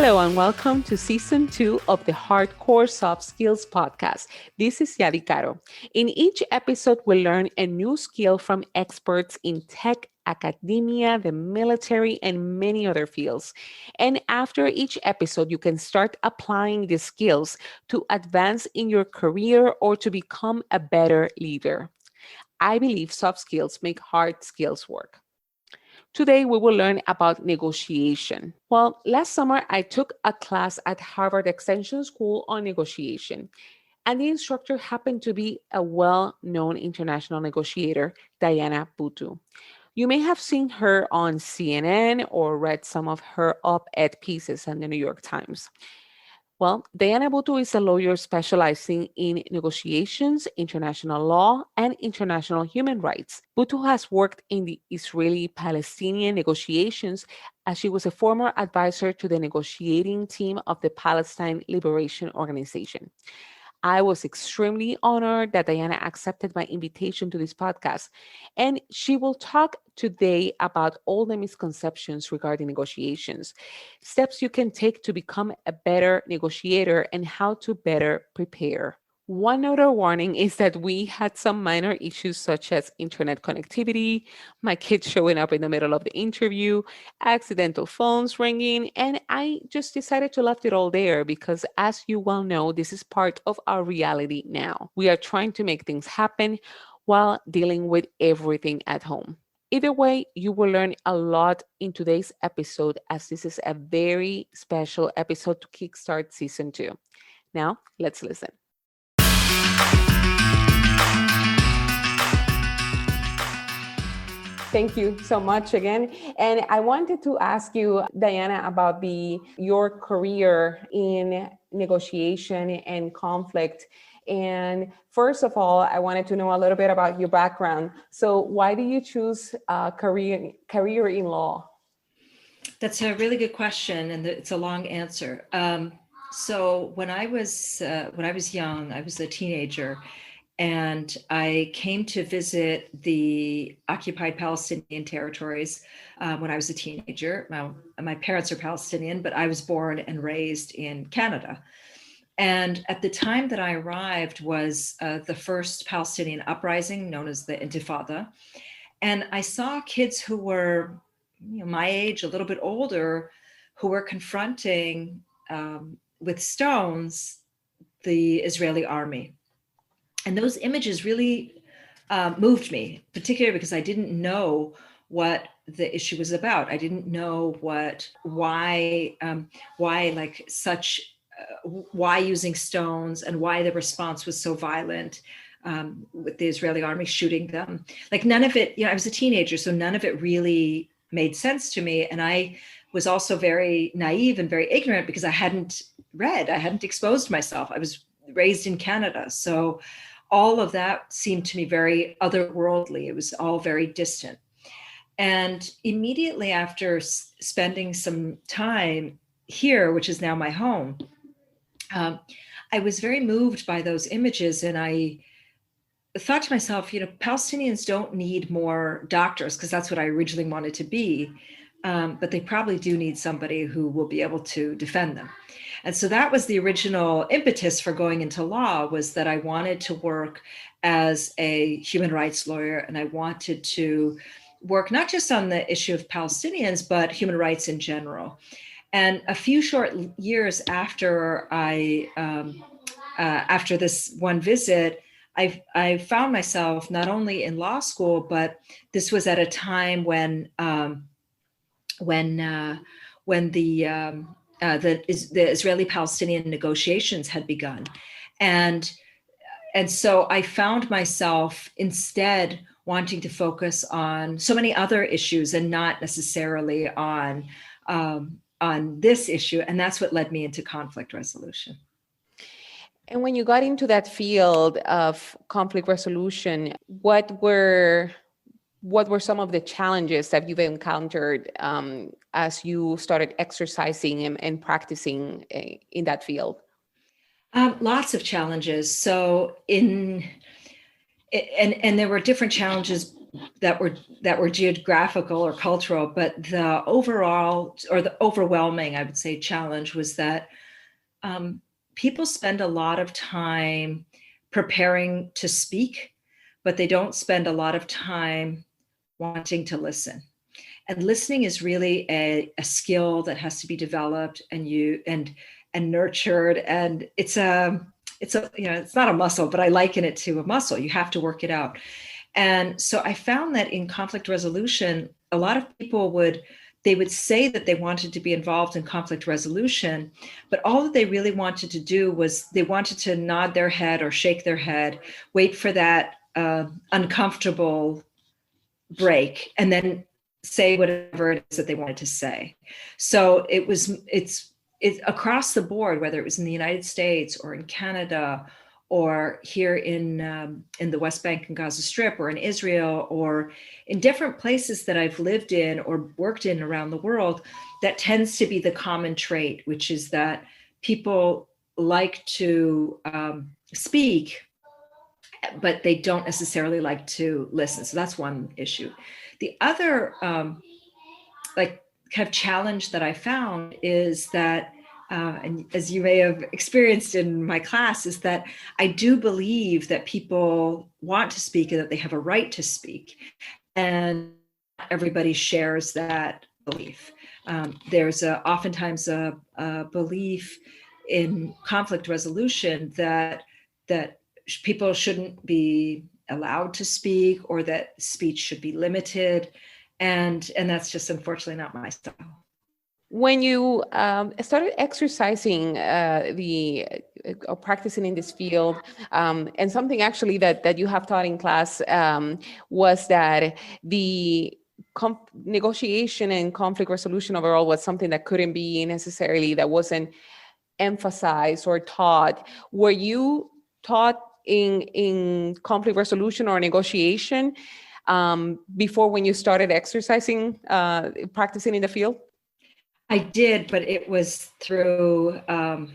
Hello and welcome to season 2 of the Hardcore Soft Skills podcast. This is Yadi Caro. In each episode, we'll learn a new skill from experts in tech, academia, the military, and many other fields. And after each episode, you can start applying these skills to advance in your career or to become a better leader. I believe soft skills make hard skills work. Today, we will learn about negotiation. Well, last summer, I took a class at Harvard Extension School on negotiation, and the instructor happened to be a well known international negotiator, Diana Buttu. You may have seen her on CNN or read some of her op ed pieces in the New York Times. Well, Diana Buttu is a lawyer specializing in negotiations, international law, and international human rights. Buttu has worked in the Israeli-Palestinian negotiations as she was a former advisor to the negotiating team of the Palestine Liberation Organization. I was extremely honored that Diana accepted my invitation to this podcast, and she will talk today about all the misconceptions regarding negotiations, steps you can take to become a better negotiator, and how to better prepare. One other warning is that we had some minor issues such as internet connectivity, my kids showing up in the middle of the interview, accidental phones ringing, and I just decided to left it all there because, as you well know, this is part of our reality now. We are trying to make things happen while dealing with everything at home. Either way, you will learn a lot in today's episode as this is a very special episode to kickstart season 2. Now, let's listen. Thank you so much again. And I wanted to ask you, Diana, about your career in negotiation and conflict. And first of all, I wanted to know a little bit about your background. So why did you choose a career in law? That's a really good question, and it's a long answer. So when I was young, I was a teenager, and I came to visit the occupied Palestinian territories when I was a teenager. Now, my parents are Palestinian, but I was born and raised in Canada. And at the time that I arrived was the first Palestinian uprising known as the Intifada. And I saw kids who were my age, a little bit older, who were confronting with stones the Israeli army. And those images really moved me, particularly because I didn't know what the issue was about. I didn't know why using stones and why the response was so violent with the Israeli army shooting them. Like none of it, I was a teenager, so none of it really made sense to me. And I was also very naive and very ignorant because I hadn't exposed myself. I was raised in Canada. So all of that seemed to me very otherworldly. It was all very distant. And immediately after spending some time here, which is now my home, I was very moved by those images. And I thought to myself, Palestinians don't need more doctors, because that's what I originally wanted to be. But they probably do need somebody who will be able to defend them. And so that was the original impetus for going into law, was that I wanted to work as a human rights lawyer. And I wanted to work not just on the issue of Palestinians, but human rights in general. And a few short years after after this one visit, I found myself not only in law school, but this was at a time when the Israeli-Palestinian negotiations had begun. And so I found myself instead wanting to focus on so many other issues and not necessarily on this issue. And that's what led me into conflict resolution. And when you got into that field of conflict resolution, what were some of the challenges that you've encountered as you started exercising and practicing in that field? Lots of challenges. So and there were different challenges that were geographical or cultural, but the overall or the overwhelming, I would say, challenge was that people spend a lot of time preparing to speak, but they don't spend a lot of time wanting to listen. And listening is really a skill that has to be developed and nurtured. And it's it's not a muscle, but I liken it to a muscle. You have to work it out. And so I found that in conflict resolution, a lot of people would say that they wanted to be involved in conflict resolution, but all that they really wanted to do was they wanted to nod their head or shake their head, wait for that uncomfortable break, and then say whatever it is that they wanted to say. So it's across the board, whether it was in the United States or in Canada or here in the West Bank and Gaza Strip or in Israel or in different places that I've lived in or worked in around the world, that tends to be the common trait, which is that people like to speak, but they don't necessarily like to listen. So that's one issue. The other kind of challenge that I found is that, and as you may have experienced in my class, is that I do believe that people want to speak and that they have a right to speak. And everybody shares that belief. There's oftentimes a belief in conflict resolution that people shouldn't be allowed to speak, or that speech should be limited. And that's just unfortunately not my style. When you started exercising or practicing in this field, and something actually that you have taught in class was that the negotiation and conflict resolution overall was something that couldn't be necessarily, that wasn't emphasized or taught. Were you taught in conflict resolution or negotiation before, when you started exercising, practicing in the field? I did, but it was through, I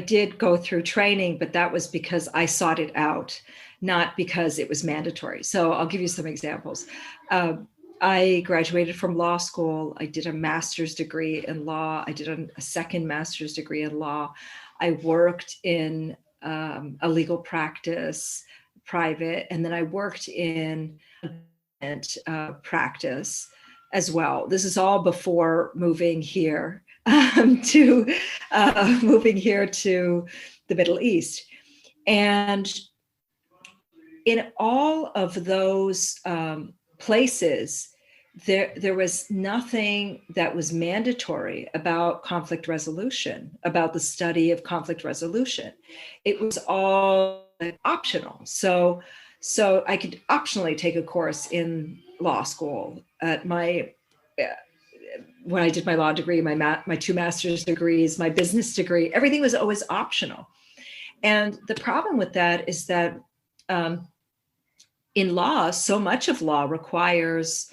did go through training, but that was because I sought it out, not because it was mandatory. So I'll give you some examples. I graduated from law school. I did a master's degree in law. I did a second master's degree in law. I worked in a legal practice, private, and then I worked in practice as well. This is all before moving here to the Middle East. And in all of those places, there was nothing that was mandatory about conflict resolution, about the study of conflict resolution. It was all optional. So I could optionally take a course in law school at when I did my law degree, my two master's degrees, my business degree, everything was always optional. And the problem with that is that in law, so much of law requires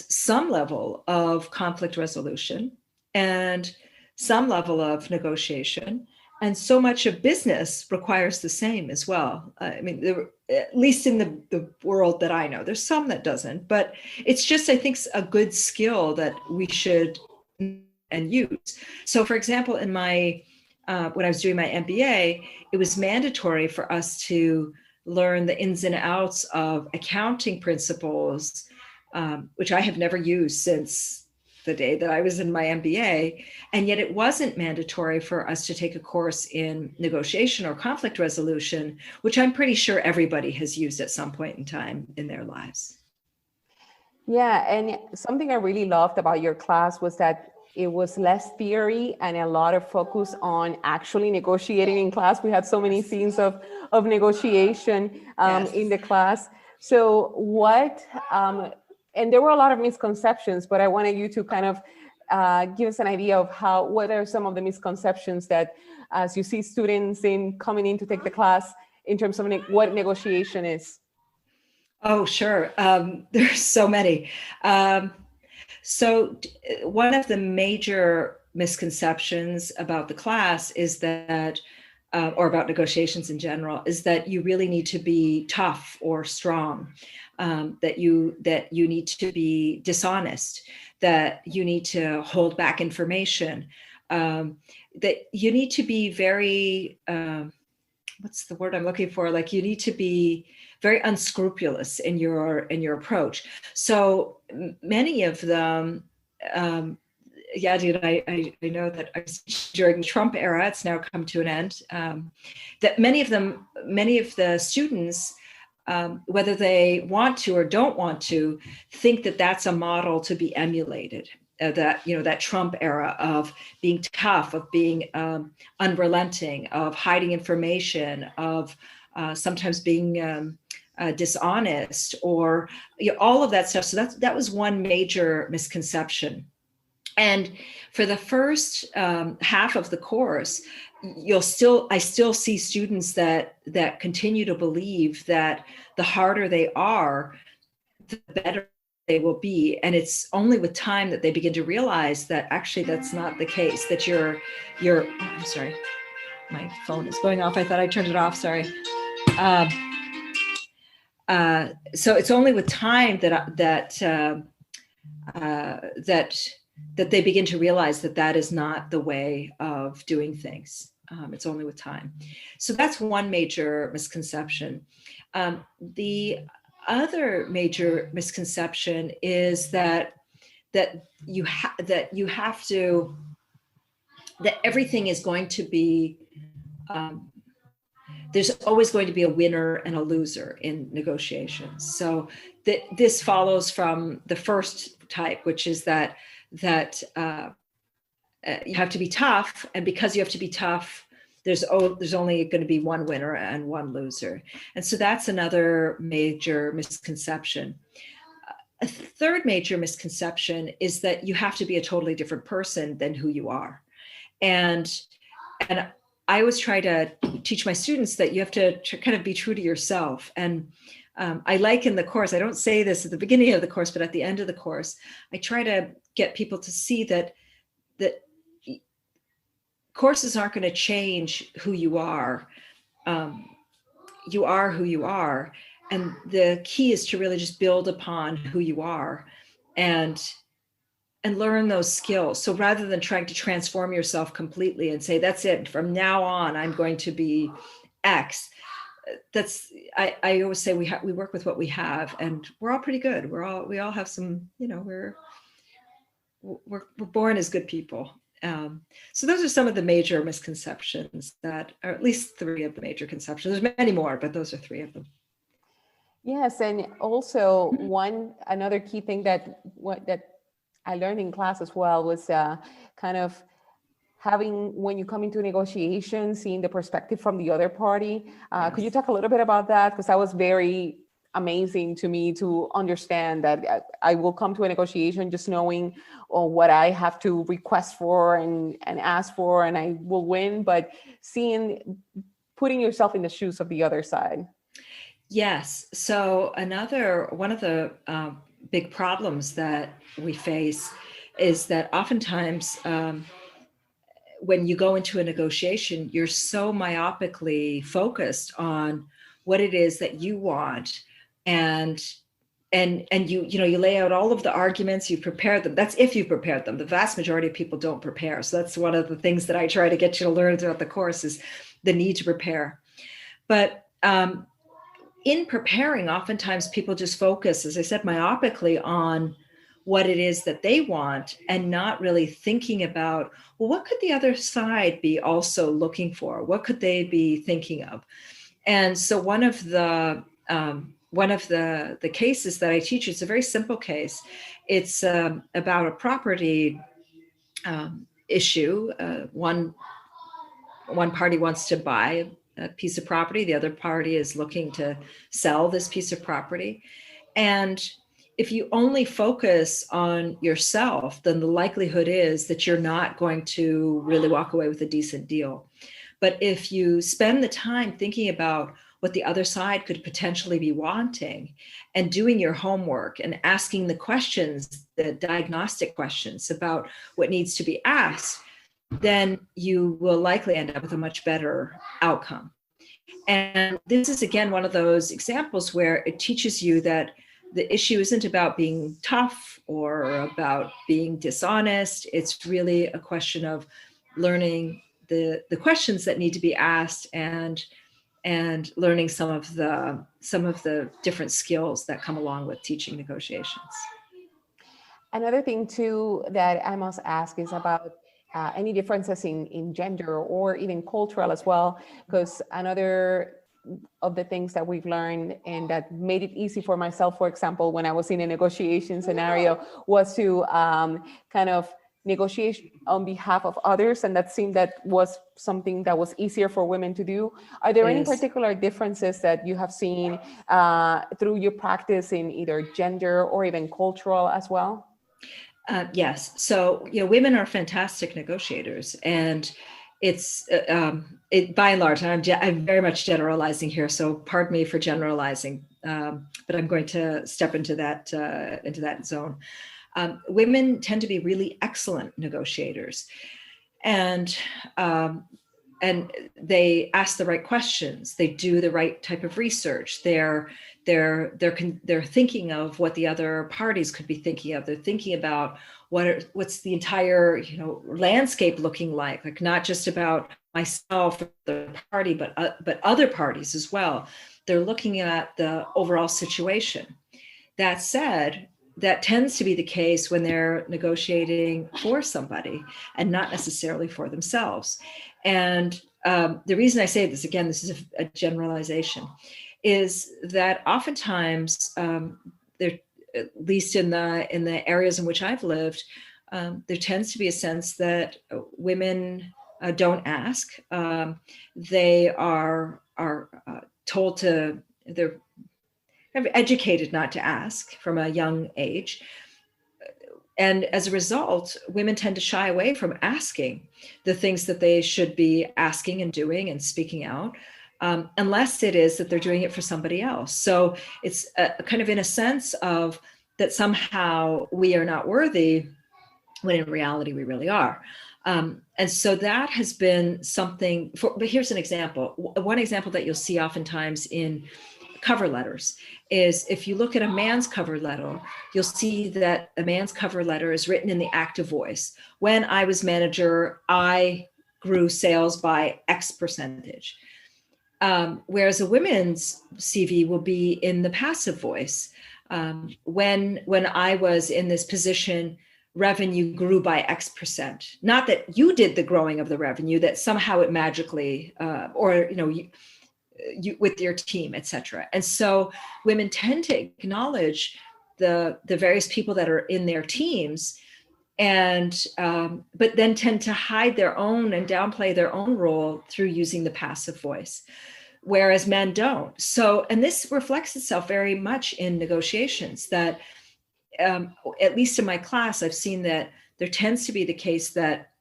some level of conflict resolution and some level of negotiation. And so much of business requires the same as well. I mean, at least in the world that I know, there's some that doesn't, but it's just, I think, a good skill that we should and use. So for example, in when I was doing my MBA, it was mandatory for us to learn the ins and outs of accounting principles, which I have never used since the day that I was in my MBA. And yet it wasn't mandatory for us to take a course in negotiation or conflict resolution, which I'm pretty sure everybody has used at some point in time in their lives. Yeah, and something I really loved about your class was that it was less theory and a lot of focus on actually negotiating in class. We had so many scenes of negotiation in the class. So and there were a lot of misconceptions, but I wanted you to kind of give us an idea of what are some of the misconceptions that, as you see students coming in to take the class, in terms of what negotiation is. Oh, sure. There's so many. So one of the major misconceptions about the class is that or about negotiations in general, is that you really need to be tough or strong, that you need to be dishonest, that you need to hold back information, that you need to be very, what's the word I'm looking for? Like, you need to be very unscrupulous in your approach. So many of them, Yadi, I know that during the Trump era, it's now come to an end, that many of the students, whether they want to or don't want to, think that that's a model to be emulated. That Trump era of being tough, of being unrelenting, of hiding information, of sometimes being dishonest, or all of that stuff. So that was one major misconception. And for the first half of the course, I still see students that continue to believe that the harder they are, the better they will be. And it's only with time that they begin to realize that actually that's not the case, that you're oh, I'm sorry, my phone is going off. I thought I turned it off, sorry. So it's only with time that they begin to realize that that is not the way of doing things. It's only with time. So that's one major misconception. The other major misconception is that everything is going to be, there's always going to be a winner and a loser in negotiations. So this follows from the first type, which is that you have to be tough, and because you have to be tough, there's only going to be one winner and one loser. And so that's another major misconception. A third major misconception is that you have to be a totally different person than who you are. And I always try to teach my students that you have to kind of be true to yourself. And I like in the course, I don't say this at the beginning of the course, but at the end of the course, I try to get people to see that courses aren't going to change who you are. You are who you are. And the key is to really just build upon who you are and learn those skills. So rather than trying to transform yourself completely and say, that's it, from now on, I'm going to be X. I always say we work with what we have, and we're all pretty good. We all have some, we're born as good people. So those are some of the major misconceptions or at least three of the major conceptions. There's many more, but those are three of them. Yes, and also another key thing that I learned in class as well was kind of having, when you come into negotiations, seeing the perspective from the other party. Yes. Could you talk a little bit about that? Because that was very amazing to me to understand that I will come to a negotiation just knowing what I have to request for and ask for, and I will win, but putting yourself in the shoes of the other side. Yes. So one of the big problems that we face is that oftentimes when you go into a negotiation, you're so myopically focused on what it is that you want, and you lay out all of the arguments, you prepare them. That's if you prepared them. The vast majority of people don't prepare. So that's one of the things that I try to get you to learn throughout the course is the need to prepare. But in preparing, oftentimes people just focus, as I said, myopically on what it is that they want and not really thinking about, well, what could the other side be also looking for? What could they be thinking of? And so one of the cases that I teach, it's a very simple case. It's about a property issue. One party wants to buy a piece of property. The other party is looking to sell this piece of property. And if you only focus on yourself, then the likelihood is that you're not going to really walk away with a decent deal. But if you spend the time thinking about what the other side could potentially be wanting and doing your homework and asking the questions, the diagnostic questions about what needs to be asked, then you will likely end up with a much better outcome. And this is, again, one of those examples where it teaches you that the issue isn't about being tough or about being dishonest. It's really a question of learning the questions that need to be asked, and learning some of the different skills that come along with teaching negotiations. Another thing too that I must ask is about any differences in gender or even cultural as well, because another of the things that we've learned and that made it easy for myself, for example, when I was in a negotiation scenario, was to kind of negotiate on behalf of others, and that seemed that was something that was easier for women to do. Are there any particular differences that you have seen through your practice in either gender or even cultural as well? Yes. So, women are fantastic negotiators, and it's by and large, I'm very much generalizing here, so pardon me for generalizing, but I'm going to step into that zone. Women tend to be really excellent negotiators, and they ask the right questions. They do the right type of research. They're thinking of what the other parties could be thinking of. They're thinking about what's the entire landscape looking like not just about myself or the party, but other parties as well. They're looking at the overall situation. That said, that tends to be the case when they're negotiating for somebody and not necessarily for themselves. And the reason I say this, again, this is a generalization, is that oftentimes, there, at least in the areas in which I've lived, there tends to be a sense that women don't ask. They are told to, they're educated not to ask from a young age. And as a result, women tend to shy away from asking the things that they should be asking and doing and speaking out, unless it is that they're doing it for somebody else. So it's kind of in a sense of that somehow we are not worthy, when in reality we really are. And so that has been something, but here's an example. One example that you'll see oftentimes in cover letters is, if you look at a man's cover letter, you'll see that a man's cover letter is written in the active voice. When I was manager, I grew sales by X percentage. Whereas a women's CV will be in the passive voice. When I was in this position, revenue grew by X percent. Not that you did the growing of the revenue, that somehow it magically, or you with your team, etc. And so women tend to acknowledge the various people that are in their teams, and but then tend to hide their own and downplay their own role through using the passive voice, whereas men don't. So, and this reflects itself very much in negotiations, that at least in my class, I've seen that there tends to be the case that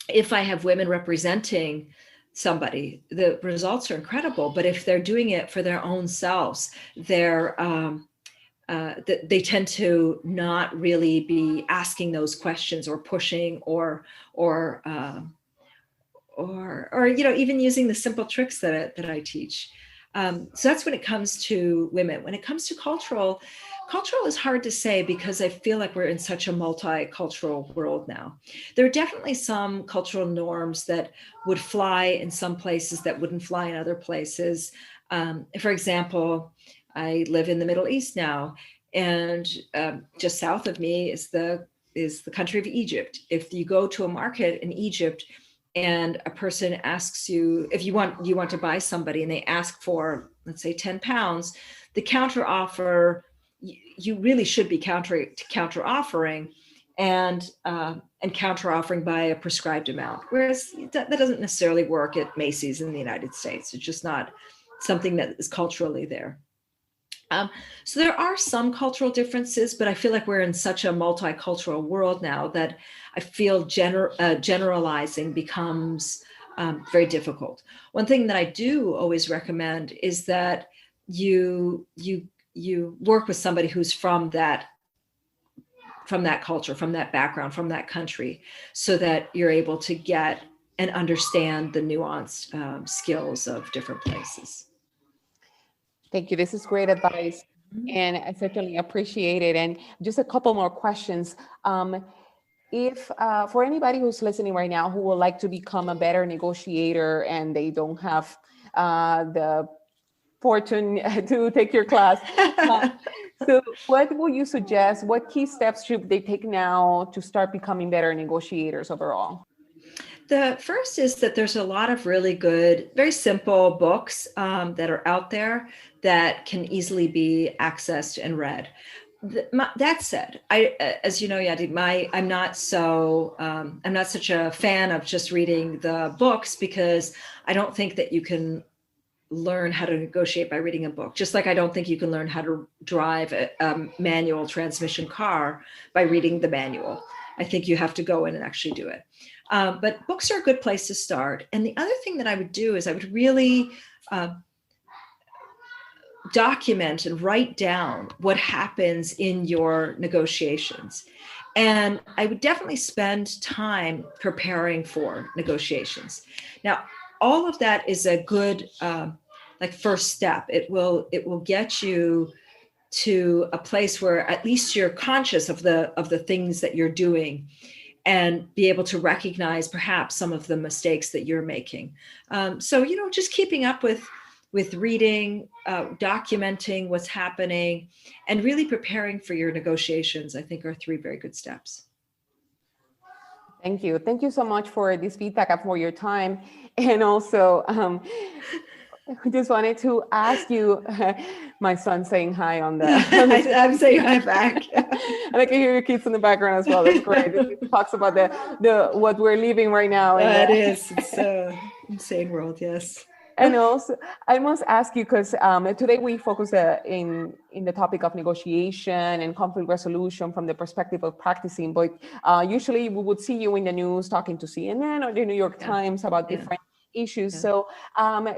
if I have women representing somebody, the results are incredible. But if they're doing it for their own selves, they tend to not really be asking those questions or pushing or even using the simple tricks that I teach. So that's when it comes to women. When it comes to cultural is hard to say, because I feel like we're in such a multicultural world now. There are definitely some cultural norms that would fly in some places that wouldn't fly in other places. For example, I live in the Middle East now, and just south of me is the country of Egypt. If you go to a market in Egypt and a person asks you if you want to buy somebody, and they ask for, let's say, 10 pounds, the counter offer, you really should be counter offering and counter offering by a prescribed amount. Whereas that doesn't necessarily work at Macy's in the United States. It's just not something that is culturally there. So there are some cultural differences, but I feel like we're in such a multicultural world now that I feel generalizing becomes very difficult. One thing that I do always recommend is that you work with somebody who's from that culture, from that background, from that country, so that you're able to get and understand the nuanced skills of different places. Thank you. This is great advice, and I certainly appreciate it. And just a couple more questions. If for anybody who's listening right now who would like to become a better negotiator and they don't have the fortune to take your class, so what will you suggest? What key steps should they take now to start becoming better negotiators overall? The first is that there's a lot of really good, very simple books that are out there that can easily be accessed and read. That said, as you know, Yadi, I'm not such a fan of just reading the books, because I don't think that you can learn how to negotiate by reading a book. Just like I don't think you can learn how to drive a manual transmission car by reading the manual. I think you have to go in and actually do it. But books are a good place to start. And the other thing that I would do is I would really document and write down what happens in your negotiations. And I would definitely spend time preparing for negotiations. Now, all of that is a good first step. It will get you to a place where at least you're conscious of the things that you're doing, and be able to recognize perhaps some of the mistakes that you're making. So, just keeping up with reading, documenting what's happening, and really preparing for your negotiations, I think, are 3 very good steps. Thank you. Thank you so much for this feedback and for your time. And also, I just wanted to ask you, my son saying hi on the. I'm saying hi back. And I can hear your kids in the background as well. That's great. It talks about the what we're living right now. It is. It's an insane world, yes. And also, I must ask you, because today we focus in the topic of negotiation and conflict resolution from the perspective of practicing. But usually we would see you in the news talking to CNN or the New York Times about different issues. So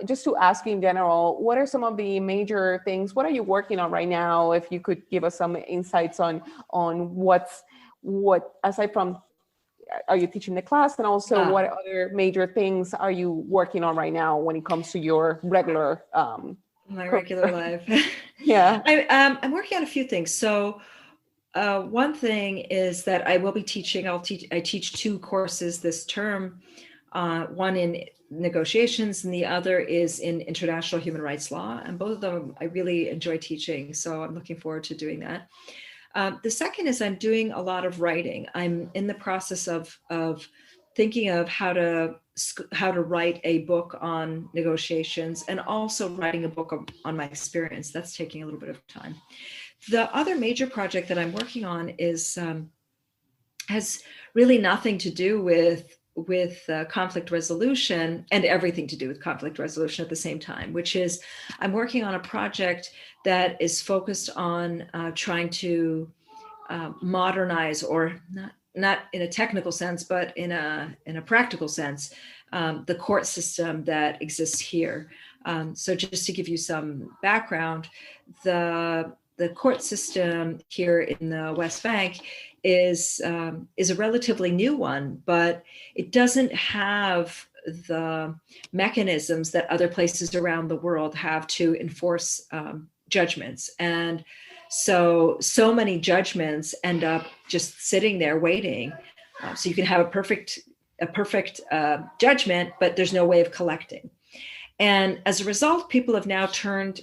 just to ask you in general, what are some of the major things? What are you working on right now? If you could give us some insights on what aside from, are you teaching the class, and also what other major things are you working on right now when it comes to your regular regular life? Yeah, I'm working on a few things. So one thing is that I will be teaching. I teach 2 courses this term. One in negotiations, and the other is in international human rights law. And both of them I really enjoy teaching, so I'm looking forward to doing that. The second is I'm doing a lot of writing. I'm in the process of thinking of how to write a book on negotiations, and also writing a book on my experience. That's taking a little bit of time. The other major project that I'm working on is has really nothing to do with conflict resolution, and everything to do with conflict resolution at the same time, which is I'm working on a project that is focused on trying to modernize, or not in a technical sense, but in a practical sense, the court system that exists here. So just to give you some background, the court system here in the West Bank is a relatively new one, but it doesn't have the mechanisms that other places around the world have to enforce judgments. And so many judgments end up just sitting there waiting. So you can have a perfect judgment, but there's no way of collecting. And as a result, people have now turned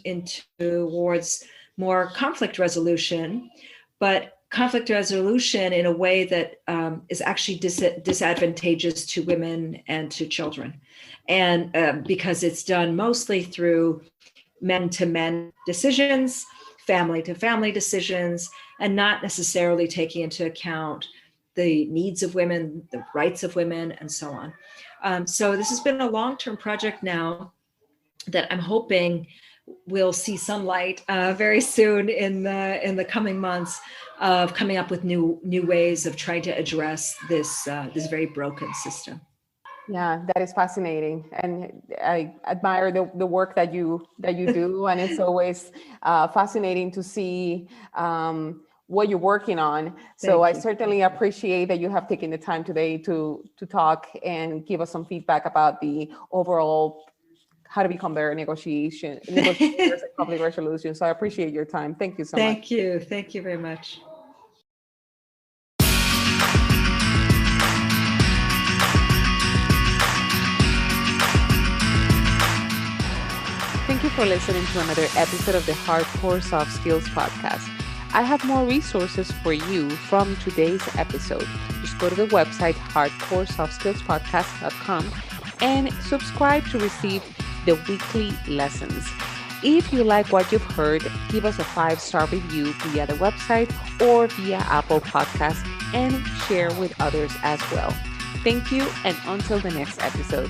towards more conflict resolution, but conflict resolution in a way that is actually disadvantageous to women and to children. And because it's done mostly through men-to-men decisions, family-to-family decisions, and not necessarily taking into account the needs of women, the rights of women, and so on. So this has been a long-term project now that I'm hoping will see sunlight very soon in the coming months, of coming up with new ways of trying to address this very broken system. Yeah, that is fascinating, and I admire the work that you do, and it's always fascinating to see what you're working on. So I certainly appreciate that you have taken the time today to talk and give us some feedback about the overall how to become better negotiators and conflict resolution. So I appreciate your time. Thank you so much. Thank you. Thank you very much. Thank you for listening to another episode of the Hardcore Soft Skills Podcast. I have more resources for you from today's episode. Just go to the website hardcoresoftsskillspodcast.com and subscribe to receive the weekly lessons. If you like what you've heard, give us a 5-star review via the website or via Apple Podcasts and share with others as well. Thank you, and until the next episode.